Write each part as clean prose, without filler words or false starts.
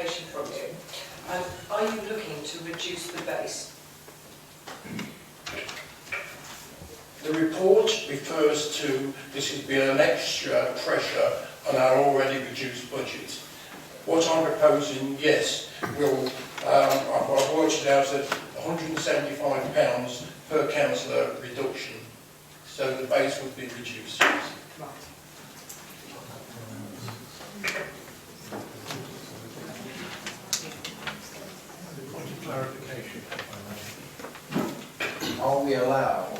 clarification from you. Are you looking to reduce the base? The report refers to this would be an extra pressure on our already reduced budget. What I'm proposing, yes, will I've worked it out at £175 per councillor reduction, so the base would be reduced. Right. Point of clarification. Are we allowed,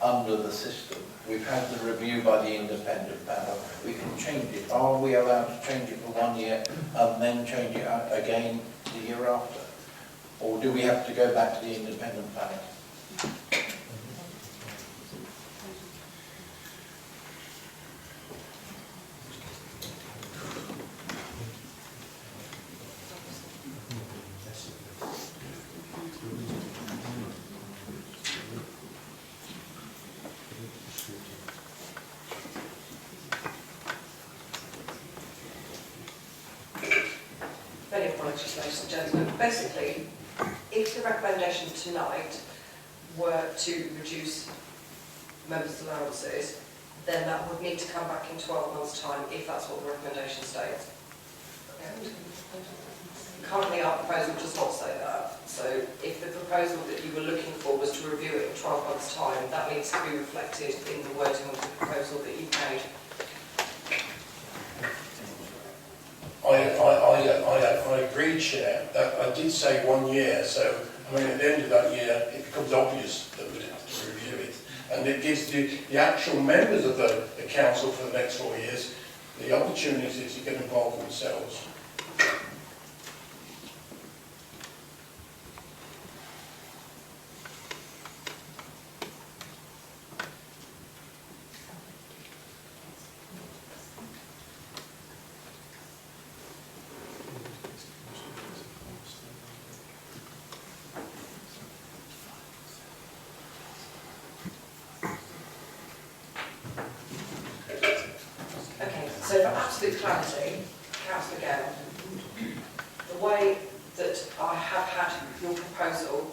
under the system, we've had the review by the independent panel, we can change it. Are we allowed to change it for 1 year and then change it again the year after? Or do we have to go back to the independent panel? Many apologies, ladies and gentlemen. Basically, if the recommendation tonight were to reduce members' allowances, then that would need to come back in 12 months' time if that's what the recommendation states. Currently our proposal does not say that. So if the proposal that you were looking for was to review it in 12 months' time, that needs to be reflected in the wording of the proposal that you made. I agreed, Chair, that I did say 1 year, so I mean at the end of that year it becomes obvious that we'd have to review it, and it gives the actual members of the council for the next 4 years the opportunity to get involved themselves. So for absolute clarity, Councillor Gale, the way that I have had your proposal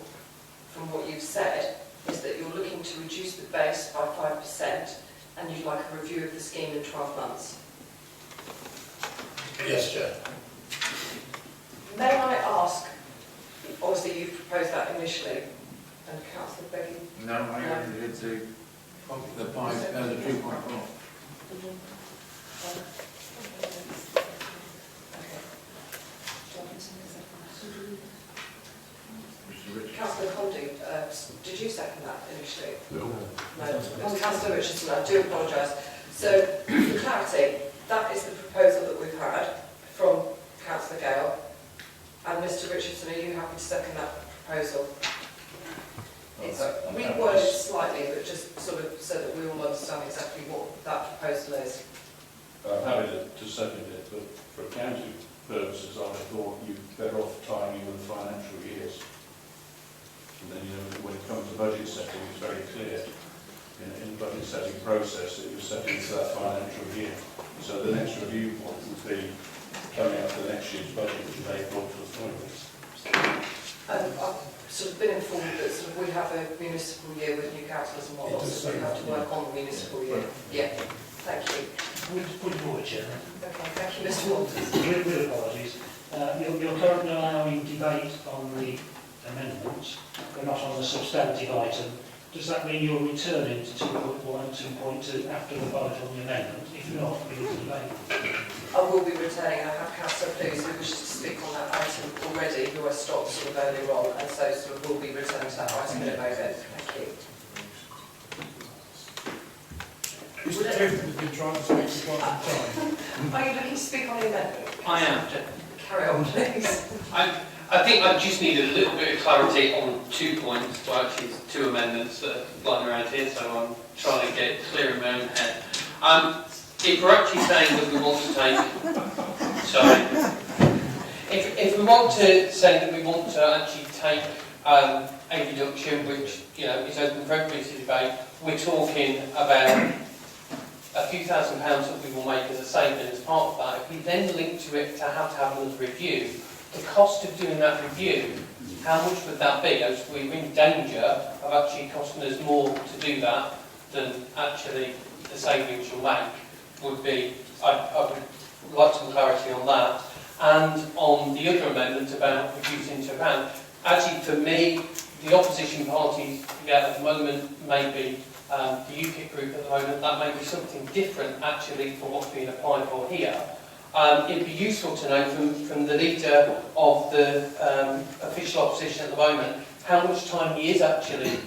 from what you've said is that you're looking to reduce the base by 5% and you'd like a review of the scheme in 12 months. Yes, Chair. May I ask, obviously you've proposed that initially, and Councillor Becky? No, I only did the 2.4. Councillor Condy, did you second that initially? No. No. Councillor Richardson, I do apologise. So, for clarity, that is the proposal that we've had from Councillor Gale. And Mr Richardson, are you happy to second that proposal? It's reworded slightly, but just sort of so that we all understand exactly what that proposal is. I'm happy to second it, but for accounting purposes, I thought you'd better off timing with the financial years. And then, you know, when it comes to budget setting, it's very clear in the budget setting process that you're setting for that financial year. So the next review point would be coming up to next year's budget, which is April to the point. I've sort of been informed that sort of we have a municipal year with new councillors and whatnot, so we have to work on the municipal year. Yeah, thank you. Point of order, Chairman. Okay, thank you, Mr Walters. With apologies. You're currently allowing debate on the amendments, but not on the substantive item. Does that mean you're returning to 2.1 and 2.2 after the vote on the amendment? If not, we will debate. I will be returning. I have Councillor Blues who wishes to speak on that item already, who I stopped sort of earlier on, and so sort of will be returning to that item in a moment. Thank you. Mr Clifton has been trying to speak for quite some time. Are you looking to speak on the amendment? I am. Carry on, please. I think I just need a little bit of clarity on 2 points, well actually it's 2 amendments that are lying around here, so I'm trying to get it clear in my own head. If we're actually saying that we want to take, if we want to say that we want to actually take a reduction which, you know, is open for everybody to debate, we're talking about a few £1,000s that we will make as a saving as part of that. If we then link to it to have another review, the cost of doing that review, how much would that be? As we're in danger of actually costing us more to do that than actually the savings you'll make would be. I would like some clarity on that. And on the other amendment about reducing to pound, actually for me, the opposition parties at the moment may be the UKIP group at the moment, that may be something different actually from what's being applied for here. It'd be useful to know from the leader of the official opposition at the moment how much time he is actually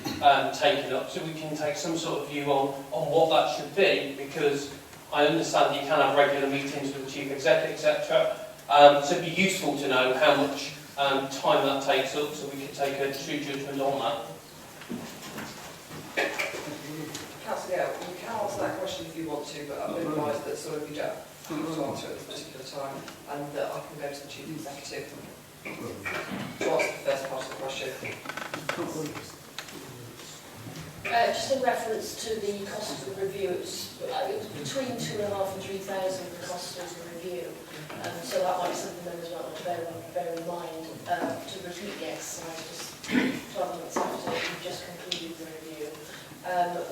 taking up, so we can take some sort of view on what that should be, because I understand you can have regular meetings with the chief executive, etc. So it'd be useful to know how much time that takes up, so we can take a true judgment on that. Councillor, yeah, you can answer that question if you want to, but I've been advised that sort of you don't have to answer at this particular time, and that I can go to the chief executive to answer the first part of the question. Just in reference to the cost of the review, it was between 2,500 and 3,000 the cost of the review. So that might be something members might want to bear in mind to repeat the exercise just 12 months after we've just concluded the review.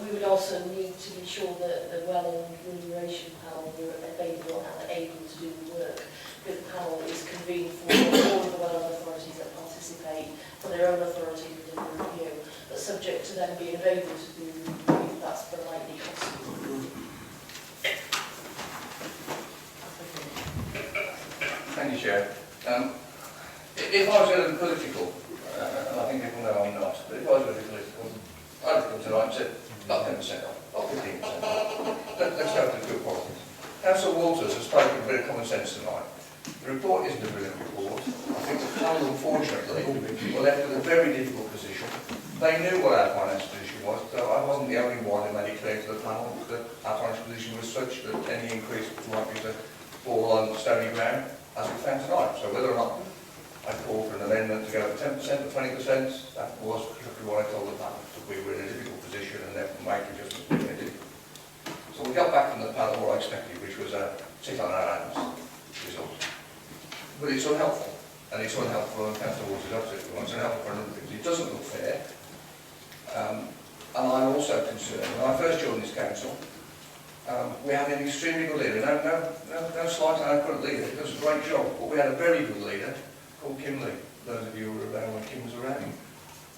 We would also need to be sure that the Welland Remuneration Panel were available and able to do the work. The panel is convened for all of the Welland authorities that participate for their own authority within the review, but subject to them being available to do the review, that's the likely cost. Thank you, Chair. If I was going to be political, and I think people know I'm not, but if I was going to be political, I'd have come tonight and said, not 10% off, not 15% off. Let's go to the good politics. Councillor Walters has spoken a bit of common sense tonight. The report isn't a brilliant report. I think the panel, unfortunately, were left with a very difficult position. They knew what our financial position was, so I wasn't the only one who made it clear to the panel that our financial position was such that any increase was likely to fall on stony ground, as we found tonight. So whether or not I called for an amendment to go for 10% or 20%, that was exactly what I told the panel, that we were in a difficult position and therefore make adjustments when they did. So we got back from the panel what I expected, which was a sit on our hands result. But it's unhelpful, and it's unhelpful on Councillor Waters' absolutely right. It's unhelpful for a number of things. It doesn't look fair, and I'm also concerned. When I first joined this council, we had an extremely good leader. No slight on our current leader. He does a great job, but we had a very good leader called Kim Lee. Those of you who were around when Kim was around,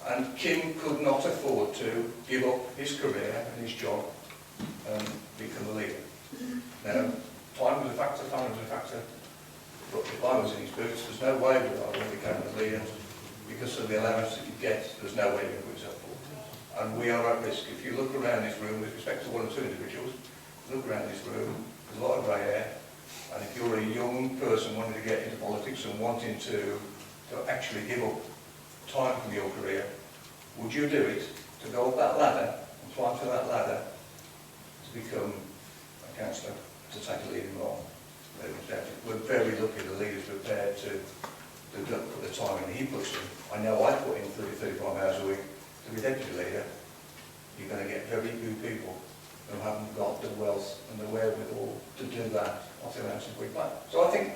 and Kim could not afford to give up his career and his job and become a leader. Now, time was a factor, but if I was in his boots, there's no way that I would have become a leader because of the allowance that you get. There's no way you can put yourself forward. And we are at risk. If you look around this room, with respect to one or two individuals, look around this room, there's a lot of grey hair, and if you're a young person wanting to get into politics and wanting to actually give up time from your career, would you do it to go up that ladder and climb to that ladder to become a councillor, to take a leading role? We're very lucky the leader's prepared to put the time in he puts in. I know I put in 30, 35 hours a week to be deputy leader. You're going to get very few people who haven't got the wealth and the wherewithal to do that off their own simple plan. So I think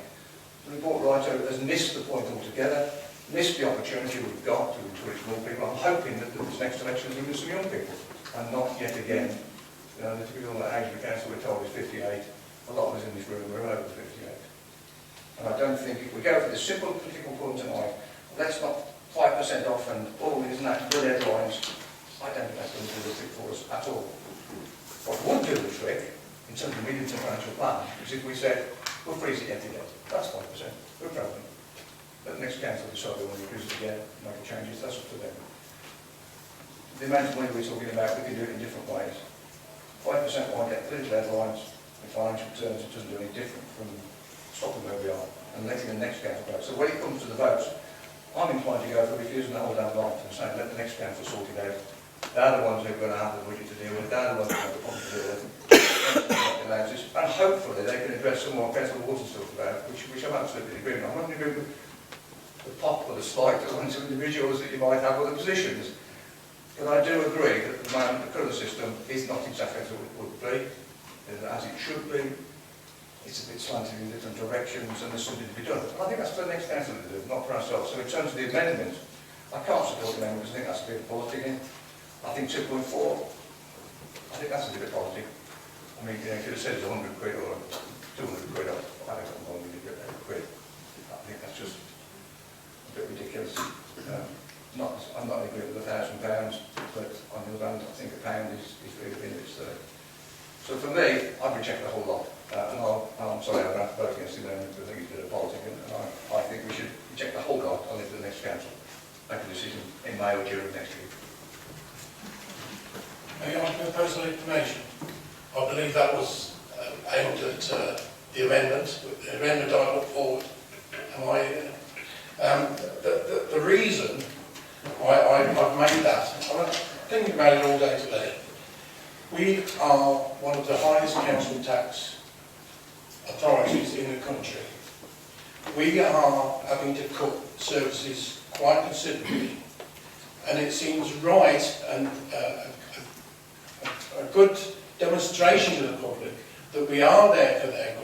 the report writer has missed the point altogether, missed the opportunity we've got to encourage more people. I'm hoping that this next election will be some young people, and not yet again, the typical age of the council we're told is 58. A lot of us in this room are over 58. And I don't think if we go for the simple political point tonight, let's not 5% off and isn't that good headlines, I don't think that's going to do the trick for us at all. What would do the trick, in terms of medium-term financial plan, is if we said, we'll freeze it yet again. That's 5%. We're proud of it. But the next council decide they want to increase it again, make changes, that's up to them. The amount of money we're talking about, we can do it in different ways. 5% won't get political headlines. In financial terms, it doesn't do any different from stopping where we are and letting the next council vote. So when it comes to the votes, I'm inclined to go for refusing the whole damn lot and saying, let the next council sort it out. They're the ones who are going to have the budget to deal with. They're the ones who have the problem to deal with. And hopefully they can address some more Councillor Waters talked about, which I'm absolutely agreeing on. I'm not going to agree with the pop or the spike to one of individuals that you might have other positions. But I do agree that at the moment the current system is not exactly as it would be, as it should be. it's a bit slanted in different directions and there's something to be done. I think that's for the next council to do, not for ourselves. So in terms of the amendment, I can't support the amendment because I think that's a bit of politicking. I think 2.4, I think that's a bit of politic. I mean, if you'd have said it's 100 quid or 200 quid, I don't know, 100 quid. I think that's just a bit ridiculous. I'm not in agreement with £1,000, but on the other hand, I think £1 is really in it. So for me, I'd reject the whole lot. And I'm sorry, I'm going to vote against the amendment because I think it's a bit of politics, and I think we should reject the whole lot and leave it to the next council. Make a decision in May or June next week. May I give personal information? I believe that was aimed at the amendment. The amendment I put forward. The reason I've made that, I'm thinking about it all day today. We are one of the highest council tax authorities in the country. We are having to cut services quite considerably, and it seems right and a good demonstration to the public that we are there for their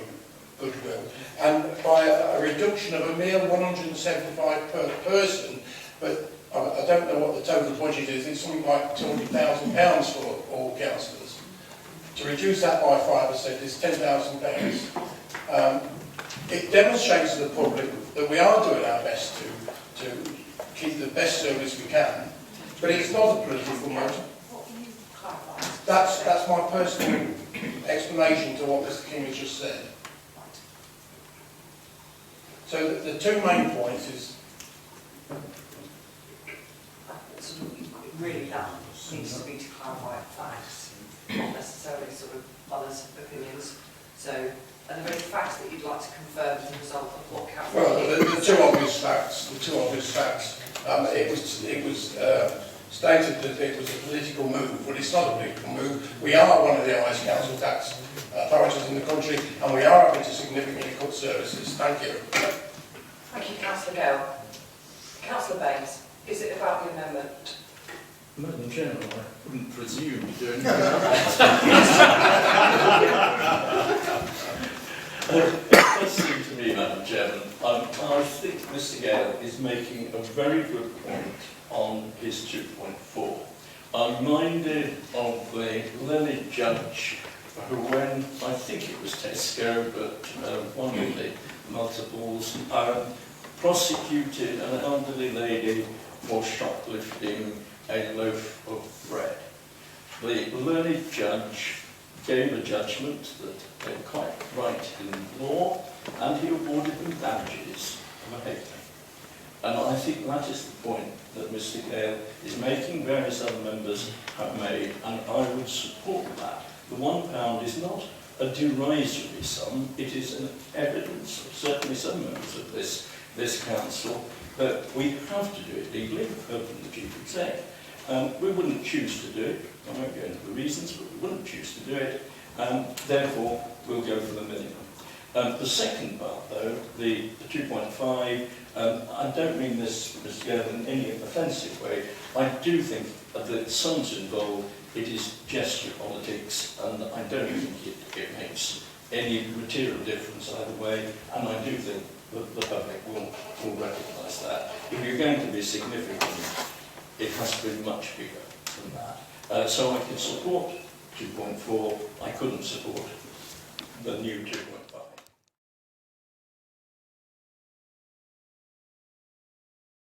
goodwill. And by a reduction of a mere 175 per person, but I don't know what the total budget is, it's something like £200,000 for all councillors. To reduce that by 5% is £10,000. It demonstrates to the public that we are doing our best to keep the best service we can, but it's not a political matter. That's my personal explanation to what Mr. King has just said. So the two main points is really that needs to be to clarify facts, not necessarily sort of others' opinions. So, are there any facts that you'd like to confirm as a result of what council? Well, the two obvious facts. It was stated that it was a political move. Well, it's not a political move. We are one of the highest council tax authorities in the country, and we are having to significantly cut services. Thank you. Thank you, Councillor Gale. Councillor Baines, is it about the amendment? Madam Chairman, I wouldn't presume to do anything It does seem to me, Madam Chairman, I think Mr. Gale is making a very good point on his 2.4. I'm reminded of the learned judge who, when I think it was Tesco, but one of the multiples, prosecuted an elderly lady for shoplifting a loaf of bread. The learned judge gave a judgment that they were quite right in law, and he awarded them damages of a halfpenny. And I think that is the point that Mr. Gale is making, various other members have made, and I would support that. The £1 is not a derisory sum, it is an evidence of certainly some members of this council that we have to do it legally. We've heard from the Chief Exec. We wouldn't choose to do it. I won't go into the reasons, but we wouldn't choose to do it. Therefore, we'll go for the minimum. The second part, though, the 2.5, I don't mean this, Mr. Gale, in any offensive way. I do think that the sums involved, it is gesture politics, and I don't think it makes any material difference either way, and I do think that the public will recognise that. If you're going to be significant, it has to be much bigger than that. So I can support 2.4, I couldn't support the new 2.5.